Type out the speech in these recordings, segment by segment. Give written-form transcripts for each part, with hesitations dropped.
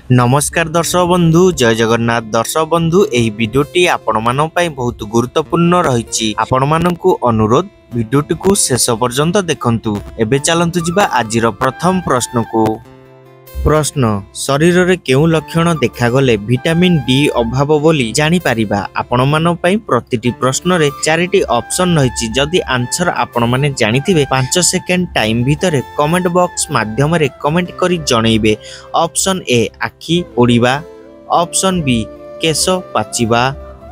नमस्कार दर्शक बंधु जय जगन्नाथ दर्शक बंधु एही वीडियोटी आपण मानन पई बहुत गुरुत्वपूर्ण रहिछि। आपण माननकु अनुरोध वीडियोटी को शेष पर्यंत देखंतु। एबे चलंतु जिबा आजिर प्रथम प्रश्न को। प्रश्न शरीर रे केउ लक्षण देखा गले विटामिन डी अभाव बोली जानि परिबा। आपण मानन पई प्रतिटी प्रश्न रे चारिटी ऑप्शन रहिछि। जदि आंसर आपण माने जानिथिबे 5 सेकेंड टाइम भितरे कमेंट बॉक्स माध्यम रे कमेंट करी जणैबे। ऑप्शन ए आखी पोड़ीबा, ऑप्शन बी केश पाचिबा,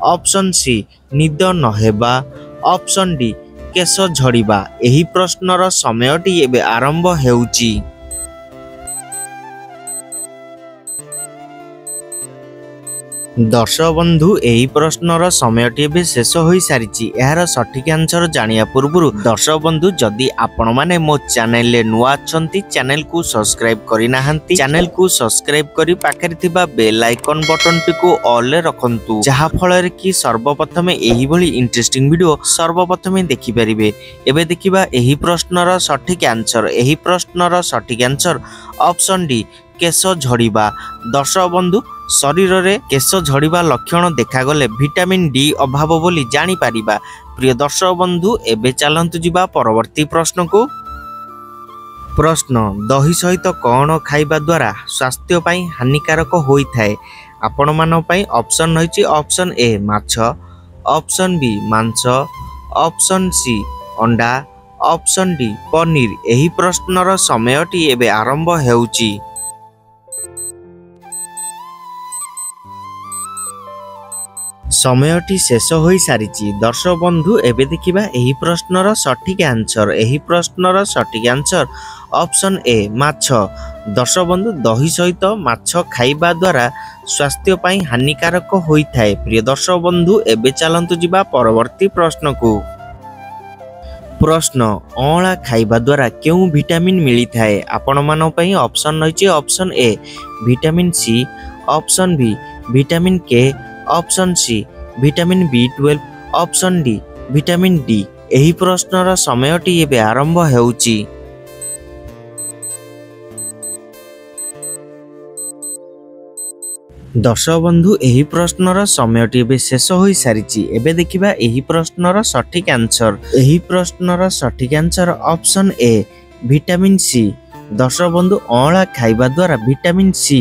ऑप्शन सी निद नहेबा, ऑप्शन डी केश झड़ीबा। एही प्रश्नर समयटी एबे आरंभ हेउची। दर्शक बंधु एही प्रश्नर समयटी एबे शेष होई सारिछि। एहार सठिक आंसर जानिया पूर्वरु दर्शक बंधु जदि आपण माने मो चैनल ले नुआ अछंती चैनल को सब्सक्राइब करि नाहंती चैनल को सब्सक्राइब करि पाखरे थिबा बेल आइकन बटन टी को ऑल ले रखंतु, जहा फଳରେ कि सर्वप्रथमे एही भली इंटरेस्टिंग वीडियो सर्वप्रथमे देखि परिबे। एबे देखिबा एही प्रश्नर सठिक आंसर। एही प्रश्नर सठिक आंसर ऑप्शन डी केश झड़ीबा। दर्शक बंधु शरीर रे केश झड़ीबा लक्षण देखा गले विटामिन डी अभाव बोली जानि परिबा। प्रिय दर्शक बंधु एबे चलंतु जिबा परवर्ती प्रश्न को। प्रश्न दही सहित कौन खाइबा द्वारा स्वास्थ्य पई हानिकारक होई थाए। आपण मान पई ऑप्शन रहिछि। ऑप्शन ए माछ, ऑप्शन बी मांस, ऑप्शन सी अंडा, ऑप्शन डी पनीर। एही प्रश्नर समयटी एबे आरंभ हेउची। समयटी शेष होई सारिछि। दर्शक बंधु एबे देखिबा एही प्रश्नर सठिक आंसर। एही प्रश्नर सठिक आंसर ऑप्शन ए माछ। दर्शक बंधु दही सहित माछ खाइबा द्वारा स्वास्थ्य पई हानिकारक होई थाए। प्रिय दर्शक बंधु एबे चलंतु जिबा परवर्ती प्रश्न को। प्रश्न अँला खाइबा द्वारा केउ विटामिन मिली थाए। आपण मान पई ऑप्शन रहिछि। Option A vitamin C, option B vitamin K, option C vitamin बी12, ऑप्शन डी विटामिन डी। एही प्रश्नर समयटी एबे आरंभ हेउची। दर्शक बंधु एही प्रश्नर समयटी एबे शेष होई सारिछि। एबे देखिबा एही प्रश्नर सठिक आंसर। एही प्रश्नर सठिक answer option A vitamin C. दर्शक बंधु अँला खाइबा द्वारा विटामिन सी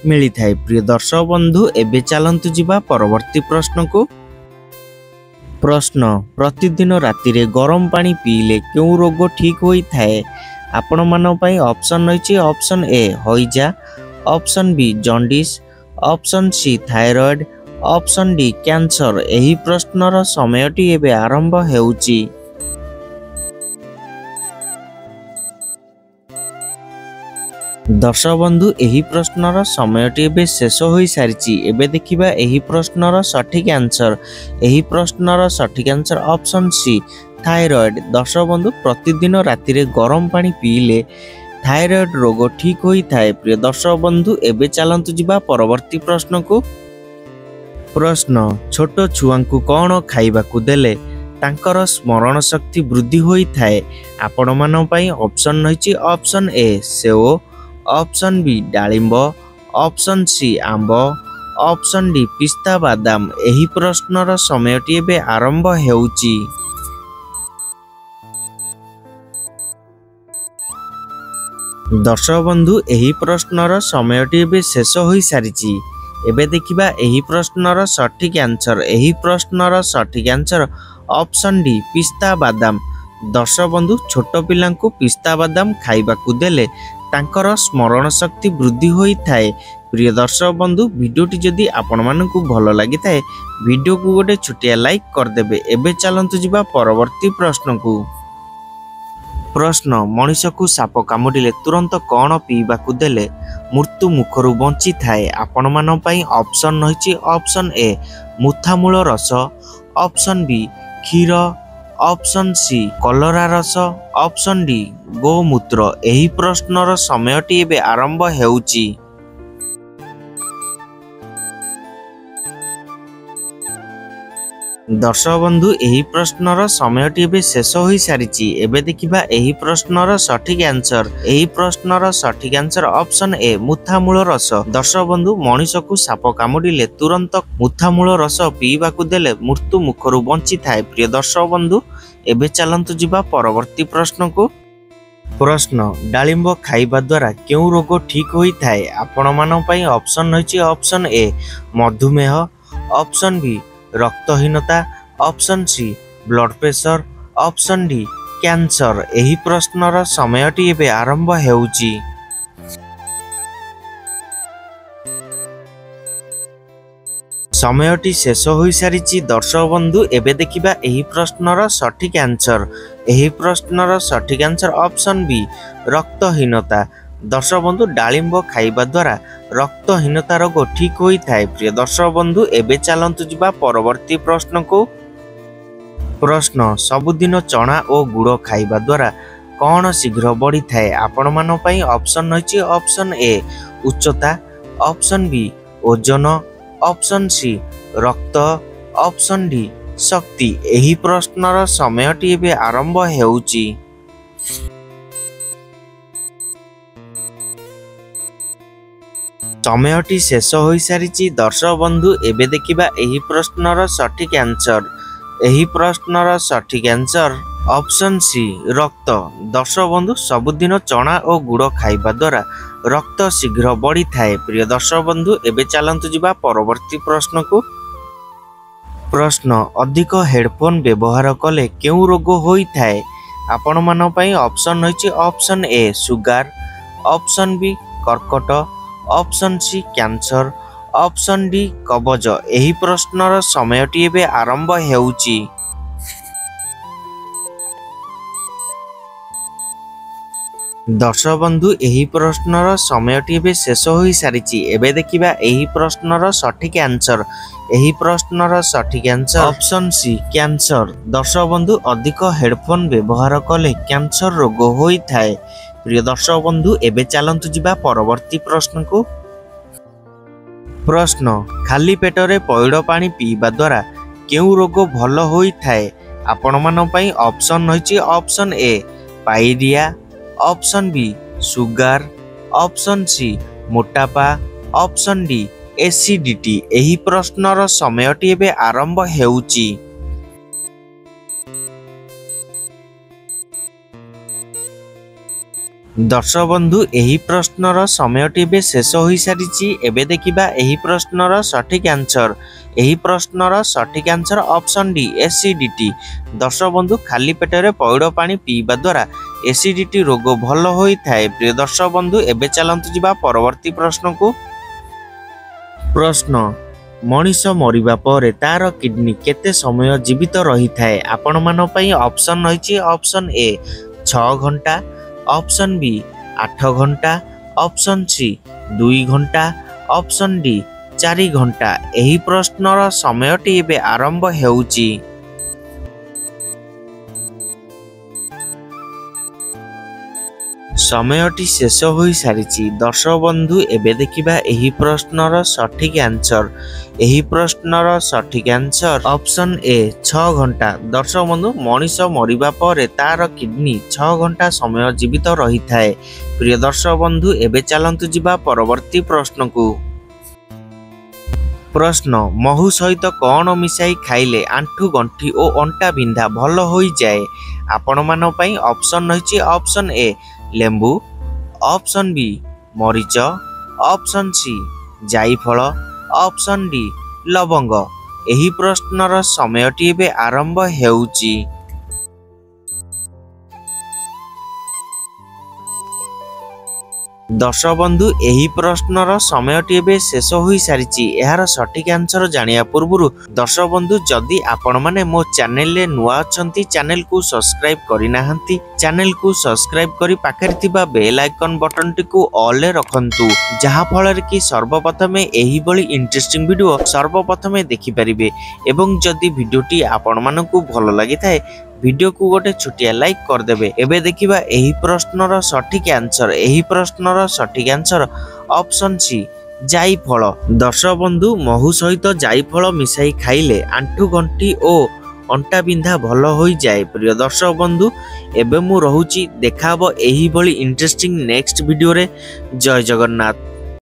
मिली थाए। प्रिय दर्शक बंधु एबे चलंतु जिबा परवर्ती प्रश्न को। प्रश्न प्रतिदिन राति रे गरम पानी पीले केउ रोग ठीक होई थाए। आपण मान पई ऑप्शन रहिछि। ऑप्शन ए हइजा, option B jaundice, option C thyroid, option D cancer. एही प्रश्नर समयटी एबे आरंभ हेउची। दर्शक बंधु एही प्रश्नर समयटी एबे शेष होई सारिछि। एबे देखिबा एही प्रश्नर सठिक आंसर। एही प्रश्नर सठिक आंसर ऑप्शन सी थायराइड। दर्शक बंधु प्रतिदिन राति रे गरम पानी पीले थायराइड रोग ठीक होई थाए। प्रिय दर्शक बंधु एबे चलंतु जिबा परवर्ती प्रश्न को। प्रश्न छोट छुआंकु कौन खाइबाकु देले तांकर स्मरण शक्ति वृद्धि होई थाए। आपण मान पई ऑप्शन रहिछि। ऑप्शन ए सेओ, ऑप्शन बी डालिंब, ऑप्शन सी आंब, ऑप्शन डी पिस्ता बादाम। एही प्रश्नर समयटी एबे आरंभ हेउची। दर्शक बंधु एही प्रश्नर समयटी एबे शेष होई सारिछि। एबे देखिबा एही प्रश्नर सठिक आंसर। एही प्रश्नर सठिक आंसर ऑप्शन डी पिस्ता बादाम। दर्शक बंधु छोट पिलांकु पिस्ता बादाम खाइबाकु देले तांकर स्मरण शक्ति वृद्धि होई थाए। प्रिय दर्शक बंधु वीडियोटी जदि आपण मानकु भलो लागि थाए वीडियो को गोटे छोटिया लाइक कर देबे। एबे चलंतु जिबा परवर्ती प्रश्न को। प्रश्न मनुष्य को साप कामुडिले तुरंत कौन पीबाकु देले मृत्यु मुखरु बंची थाए। आपण मान पई ऑप्शन रहिछि। ऑप्शन ए मुथामूल रस, ऑप्शन बी क्षीर, ऑप्शन सी कलरा रस, ऑप्शन डी गोमूत्र। एही प्रश्नर समयटी एबे आरंभ हेउची। दर्शक बंधु एही प्रश्नर समयटी एबे शेष होई सारिछि। एबे देखिबा एही प्रश्नर सठिक आंसर। एही प्रश्नर सठिक आंसर ऑप्शन ए मुथामूल रस। दर्शक बंधु मनीष को साप कामुडिले तुरंत मुथामूल रस पीवाकू देले मृत्यु मुखरु बंची थाए। प्रिय दर्शक बंधु एबे चलंतु जिबा परवर्ती प्रश्न को। प्रश्न डालिंब खाइबा द्वारा केउ रोग ठीक होई थाए? आपण मानन पई ऑप्शन रहिछि ऑप्शन ए मधुमेह, ऑप्शन बी रक्तहीनता, option C blood pressure, option D cancer. एही प्रश्नर समयटी एबे आरंभ हेउची। समयटी शेष होई सारिछि। दर्शक बंधु एबे देखिबा एही प्रश्नर सठिक आंसर। एही प्रश्नर सठिक आंसर ऑप्शन बी रक्तहीनता। दर्शक बंधु डालिंब खाइबा द्वारा रक्तहीनता रोग ठीक होई थाए। प्रिय दर्शक बंधु एबे चलंतु जिबा परवर्ती प्रश्न को। प्रश्न सबुदिन चना और गुड़ खाइबा द्वारा कौन शीघ्र बढ़ी थाए? आपण मानन पई ऑप्शन रहिछि ऑप्शन ए उच्चता, ऑप्शन बी ओजन, ऑप्शन सी रक्त, ऑप्शन डी शक्ति। एही प्रश्नर समयटी एबे आरंभ हेउची। समयटी शेष होई सारिछि। दर्शक बंधु एबे देखिबा एही प्रश्नर सठिक आंसर। एही प्रश्नर सठिक आंसर ऑप्शन सी रक्त। दर्शक बंधु सबुदिन चना और गुड़ खाइबा द्वारा रक्त शीघ्र बढ़ी थाए। प्रिय दर्शक बंधु एबे चलंतु जिबा परवर्ती प्रश्न को। प्रश्न अधिक हेडफोन व्यवहार कले केउ रोग होई थाए? आपण मानन पई ऑप्शन रहिछि option A sugar, option B कर्कट, option C cancer, option D कबज। एही प्रश्नर समयटी एबे आरंभ हेउची। दर्शक बंधु एही प्रश्नर समयटी एबे शेष होई सारिछि। एबे देखिबा एही प्रश्नर सठिक आंसर। एही प्रश्नर सठिक आंसर ऑप्शन सी कैंसर। दर्शक बंधु अधिक हेडफोन व्यवहार कले कैंसर रोग होई थाए। प्रिय दर्शक बंधु एबे चलंतु जिबा परवर्ती प्रश्न को। प्रश्न खाली पेटरे पइड पानी पीवा द्वारा केउ रोग भल होई थाए? आपण मानन पई ऑप्शन रहिछि option A pyorrhoea, option B sugar, option C मोटापा, ऑप्शन डी एसिडिटी। एही प्रश्नर समयटी एबे आरंभ हेउची। दर्शक बंधु एही प्रश्नर समयटी एबे शेष होई सारिछि। एबे देखिबा एही प्रश्नर सठिक आंसर। एही प्रश्नर सठिक आंसर ऑप्शन डी एसिडिटी। दर्शक बंधु खाली पेटरे पइड पानी पीवा द्वारा एसिडिटी रोग भल होई थाए। प्रिय दर्शक बंधु एबे चलंतु जिबा परवर्ती प्रश्न को। प्रश्न मनीष मरिबा परे तार किडनी केते समय जीवित रही थाए? आपण मानन पई ऑप्शन रहिछि ऑप्शन ए 6 घंटा, ऑप्शन बी 8 घंटा, ऑप्शन सी 2 घंटा, ऑप्शन डी 4 घंटा। एही प्रश्नर समयटी एबे आरंभ हेउची। समयटी शेष होई सारिछि। दर्शक बंधु एबे देखिबा एही प्रश्नर सठिक आंसर। एही प्रश्नर सठिक आंसर ऑप्शन ए 6 घंटा। दर्शक बंधु मनीष मरिबा परे तार किडनी 6 घंटा समय जीवित रही थाए। प्रिय दर्शक बंधु एबे चलंतु जिबा परवर्ती प्रश्न को। प्रश्न महू सहित कौन मिसाई खाइले आंठू गंठी और अंटा बिंधा भल होई जाए? आपण मानन पई ऑप्शन रहिछि ऑप्शन ए लेंबू, ऑप्शन बी मरीच, ऑप्शन सी जायफल, ऑप्शन डी लवंग। एही प्रश्नर समयटी एबे आरंभ हेउची। दर्शक बंधु एही प्रश्नर समयटी एबे शेष होई सारिछि। एहार सठिक आंसर जानिया पूर्वरु दर्शक बंधु जदि आपण माने मो चैनल ले नुआ अछंती चैनल को सब्सक्राइब करि नाहंती चैनल को सब्सक्राइब करि पाखरे थिबा बेल आइकन बटन टी को ऑल ले रखंतु जहा फଳରେ कि सर्वप्रथमे एही बळी इंटरेस्टिंग वीडियो सर्वप्रथमे देखि परिबे। एवं जदि वीडियोटी आपण मानकु भलो लागि थाए वीडियो को गोटे छोटिया लाइक कर देबे। एबे देखिबा एही प्रश्नर सठिक आंसर। एही प्रश्नर सठिक आंसर ऑप्शन सी ଜାଇଫଳ। ଦର୍ଶକ ବନ୍ଧୁ, ମହୁ ସହିତ ଜାଇଫଳ ମିଶାଇ ଖାଇଲେ ଆଣ୍ଠୁ ଗଣ୍ଠି ଓ ଅଣ୍ଟା ବିନ୍ଧା ଭଲ ହୋଇଯାଏ। ପ୍ରିୟ ଦର୍ଶକ ବନ୍ଧୁ, ଏବେ ମୁଁ ରହୁଛି, ଦେଖାହବ ଏହିଭଳି ଇଣ୍ଟରେଷ୍ଟିଂ ନେକ୍ସଟ ଭିଡ଼ିଓରେ। ଜୟ ଜଗନ୍ନାଥ।